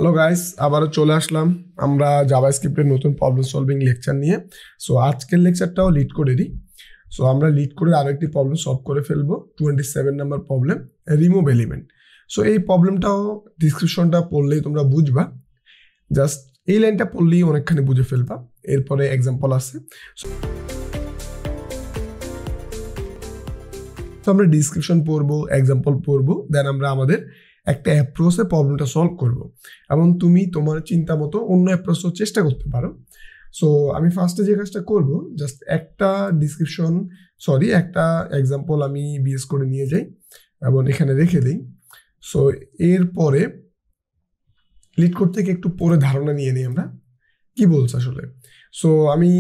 Hello guys, আবারও চলে আসলাম আমরা জাভাস্ক্রিপ্টের নতুন প্রবলেম সলভিং লেকচার নিয়ে। সো আজকের লেকচারটাও লিড কোডেরই। সো আমরা লিড কোডের আরো একটি প্রবলেম সলভ করে ফেলবো, 27 number problem, remove element. So এই প্রবলেমটাও ডিসক্রিপশনটা পড়লেই তোমরা বুঝবা, জাস্ট এই লাইনটা পড়লেই অনেকখানি বুঝে ফেলবা। এরপরে এক্সাম্পল আছে। তো আমরা ডিসক্রিপশন পড়বো, এক্সাম্পল পড়বো, দেন আমরা আমাদের একটা অ্যাপ্রোচে প্রবলেমটা সলভ করব। এবং তুমি তোমার চিন্তা মতো অন্য অ্যাপ্রোচও চেষ্টা করতে পারো। সো আমি ফার্স্টে যে কাজটা করব, জাস্ট একটা একটা এক্সাম্পল আমি বিএস করে নিয়ে যাই এবং এখানে রেখে দিই। সো এরপরে লিড কোড থেকে একটু পরে ধারণা নিয়ে নিই আমরা কি বলছে আসলে। সো আমি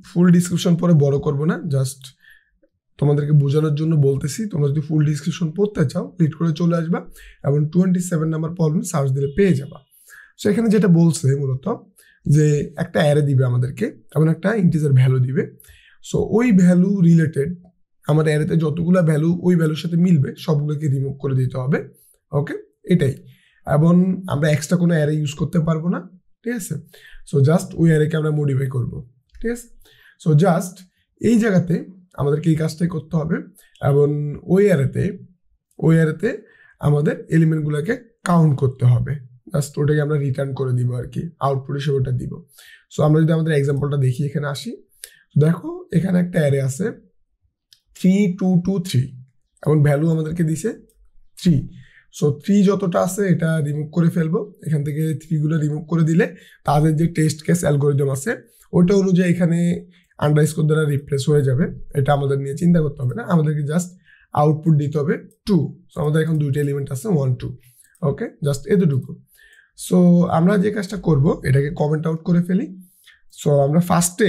ফুল ডিসক্রিপশন পরে বড় করব না, জাস্ট তোমাদেরকে বোঝানোর জন্য বলতেছি। তোমরা যদি ফুল ডিসক্রিপশন পড়তে চাও, লিড করে চলে আসবা এবং 27 নাম্বার প্রবলেম সার্চ দিলে পেয়ে যাবা। সো এখানে যেটা বলছে মূলত যে একটা অ্যারে দিবে আমাদেরকে এবং একটা ইন্টিজার ভ্যালু দিবে। সো ওই ভ্যালু রিলেটেড আমার অ্যারেতে যতগুলো ভ্যালু ওই ভ্যালুর সাথে মিলবে সবগুলোকে রিমুভ করে দিতে হবে। ওকে, এটাই। এবং আমরা এক্সট্রা কোনো অ্যারে ইউজ করতে পারবো না, ঠিক আছে। সো জাস্ট ওই অ্যারেকে আমরা মডিফাই করবো, ঠিক আছে। সো জাস্ট এই জায়গাতে আমাদেরকে এই কাজটাই করতে হবে এবং ওই অ্যারেতে আমাদের এলিমেন্টগুলোকে কাউন্ট করতে হবে। জাস্ট ওটাকে আমরা রিটার্ন করে দিব আর কি, আউটপুট হিসেবে ওটা দিব। সো আমরা যদি আমাদের এক্সাম্পলটা দেখি, এখানে আসি, দেখো এখানে একটা অ্যারে আছে 3 2 2 3 এবং ভ্যালু আমাদেরকে দিছে 3। সো 3 যতটা আছে এটা রিমুভ করে ফেলবো। এখান থেকে 3 গুলো রিমুভ করে দিলে তাদের যে টেস্ট কেস অ্যালগোরিদম আছে ওইটা অনুযায়ী এখানে আন্ডারস্কোর দ্বারা রিপ্লেস হয়ে যাবে। এটা আমাদের নিয়ে চিন্তা করতে হবে না, আমাদেরকে জাস্ট আউটপুট দিতে হবে 2। সো আমাদের এখন দুইটা এলিমেন্ট আছে 1 2। ওকে, জাস্ট এতটুকু। সো আমরা যে কাজটা করব, এটাকে কমেন্ট আউট করে ফেলি। সো আমরা ফার্স্টে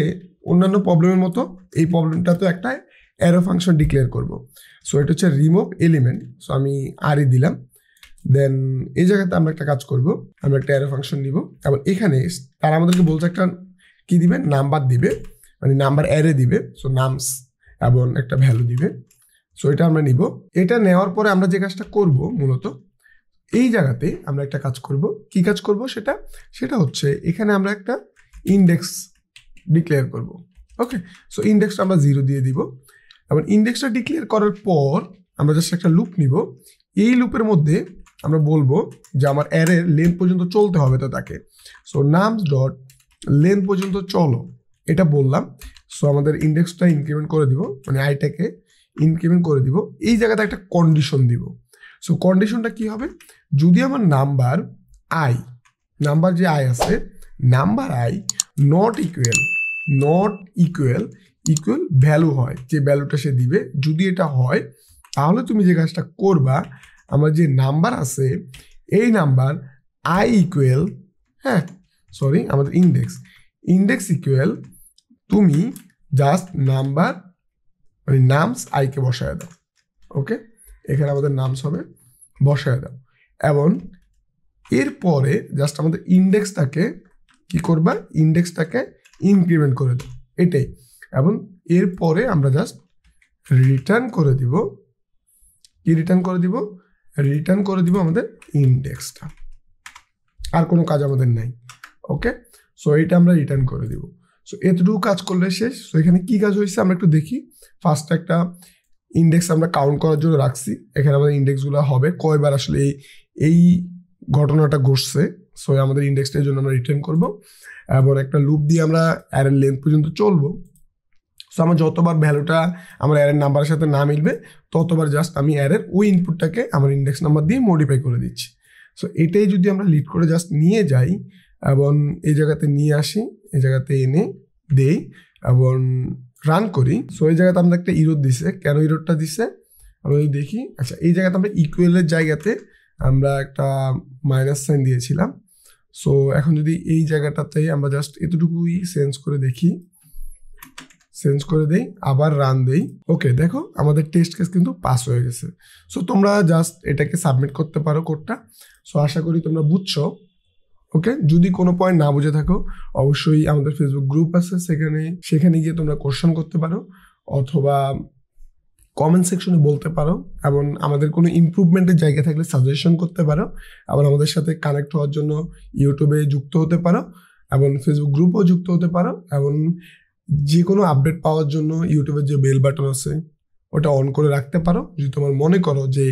অন্যান্য প্রবলেমের মতো এই প্রবলেমটা তো একটা অ্যারো ফাংশন ডিক্লেয়ার করব। সো এটা হচ্ছে রিমুভ এলিমেন্ট। সো আমি আরই দিলাম। দেন এই জায়গাতে আমরা একটা কাজ করব, আমরা একটা অ্যারো ফাংশন নিব এবং এখানে তারা আমাদেরকে বলছে একটা কি দিবে, নাম্বার দিবে, মানে নাম্বার অ্যারে দিবে। সো নামস এবং একটা ভ্যালু দিবে। সো এটা আমরা নিব। এটা নেওয়ার পরে আমরা যে কাজটা করব মূলত এই জায়গাতে আমরা একটা কাজ করব। কি কাজ করব সেটা হচ্ছে এখানে আমরা একটা ইন্ডেক্স ডিক্লেয়ার করব। ওকে, সো ইন্ডেক্সটা আমরা 0 দিয়ে দিব এবং ইন্ডেক্সটা ডিক্লেয়ার করার পর আমরা জাস্ট একটা লুপ নিব। এই লুপের মধ্যে আমরা বলবো যে আমার অ্যারের লেন্থ পর্যন্ত চলতে হবে তো তাকে। সো নামস ডট লেন্থ পর্যন্ত চলো, এটা বললাম। সো আমাদের ইন্ডেক্সটা ইনক্রিমেন্ট করে দিব, মানে আইটাকে ইনক্রিমেন্ট করে দিব। এই জায়গাতে একটা কন্ডিশন দিব। সো কন্ডিশনটা কি হবে, যদি আমার নাম্বার যে আই আছে, number I not equal value হয়, যে ভ্যালুটা সে দিবে, যদি এটা হয় তাহলে তুমি যে কাজটা করবা, আমার যে নাম্বার আছে এই নাম্বার আই ইকুয়াল, আমাদের ইন্ডেক্স ইকুয়াল, তুমি জাস্ট নাম্বার মানে নামস আইকে বসায় দাও। ওকে, এখানে আমাদের নামস হবে, বসায় দাও। এবং এরপরে জাস্ট আমাদের ইন্ডেক্সটাকে কি করবা, ইন্ডেক্সটাকে ইনক্রিমেন্ট করে দাও, এটাই। এবং এরপরে আমরা জাস্ট রিটার্ন করে দিব। কি রিটার্ন করে দিব আমাদের ইন্ডেক্সটা, আর কোনো কাজ আমাদের নাই। ওকে, সো এইটা আমরা রিটার্ন করে দিব। সো এতটুকু কাজ করলে শেষ। সো এখানে কি কাজ হয়েছে আমরা একটু দেখি। ফার্স্ট একটা ইন্ডেক্স আমরা কাউন্ট করার জন্য রাখছি, এখানে আমাদের ইন্ডেক্সগুলো হবে কয়বার আসলে এই ঘটনাটা ঘটছে। সো আমাদের ইন্ডেক্সটার জন্য আমরা রিটার্ন করব এবং একটা লুপ দিয়ে আমরা অ্যারের লেন্থ পর্যন্ত চলবো। সো আমার যতবার ভ্যালুটা আমার অ্যারের নাম্বারের সাথে না মিলবে ততবার জাস্ট আমি অ্যারের ওই ইনপুটটাকে আমার ইন্ডেক্স নাম্বার দিয়ে মডিফাই করে দিচ্ছি। সো এটাই যদি আমরা লিড করে জাস্ট নিয়ে যাই এবং এই জায়গাতে নিয়ে আসি, এই জায়গাতে এনে দেই এবং রান করি। সো এই জায়গাতে আমরা একটা ইরর দিছে। কেন ইররটা দিছে আমরা যদি দেখি, আচ্ছা এই জায়গাতে আমরা ইকুয়ালের জায়গাতে আমরা একটা মাইনাস সাইন দিয়েছিলাম। সো এখন যদি এই জায়গাটাতে আমরা জাস্ট এতটুকুই চেঞ্জ করে দেই, আবার রান দেই। ওকে, দেখো আমাদের টেস্ট কেস কিন্তু পাস হয়ে গেছে। সো তোমরা জাস্ট এটাকে সাবমিট করতে পারো কোডটা। সো আশা করি তোমরা বুঝছো। ওকে, যদি কোনো পয়েন্ট না বুঝে থাকো অবশ্যই আমাদের ফেসবুক গ্রুপ আছে, সেখানে গিয়ে তোমরা কোশ্চেন করতে পারো, অথবা কমেন্ট সেকশনে বলতে পারো, এবং আমাদের কোনো ইমপ্রুভমেন্টের জায়গা থাকলে সাজেশন করতে পারো, এবং আমাদের সাথে কানেক্ট হওয়ার জন্য ইউটিউবে যুক্ত হতে পারো, এবং ফেসবুক গ্রুপও যুক্ত হতে পারো, এবং যে কোনো আপডেট পাওয়ার জন্য ইউটিউবের যে বেল বাটন আছে ওটা অন করে রাখতে পারো। যদি তোমার মনে করো যে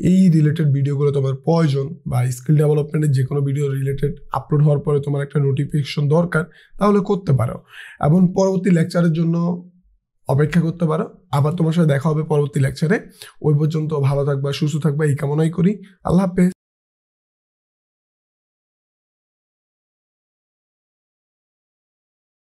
এই রিলেটেড ভিডিওগুলো তোমার প্রয়োজন, বা স্কিল ডেভেলপমেন্টের যে কোনো ভিডিও রিলেটেড আপলোড হওয়ার পরে তোমার একটা নোটিফিকেশন দরকার, তাহলে করতে পারো, এবং পরবর্তী লেকচারের জন্য অপেক্ষা করতে পারো। আবার তোমার সাথে দেখা হবে পরবর্তী লেকচারে। ওই পর্যন্ত ভালো থাকবা, সুস্থ থাকবা, এই কামনাই করি। আল্লাহ হাফেজ।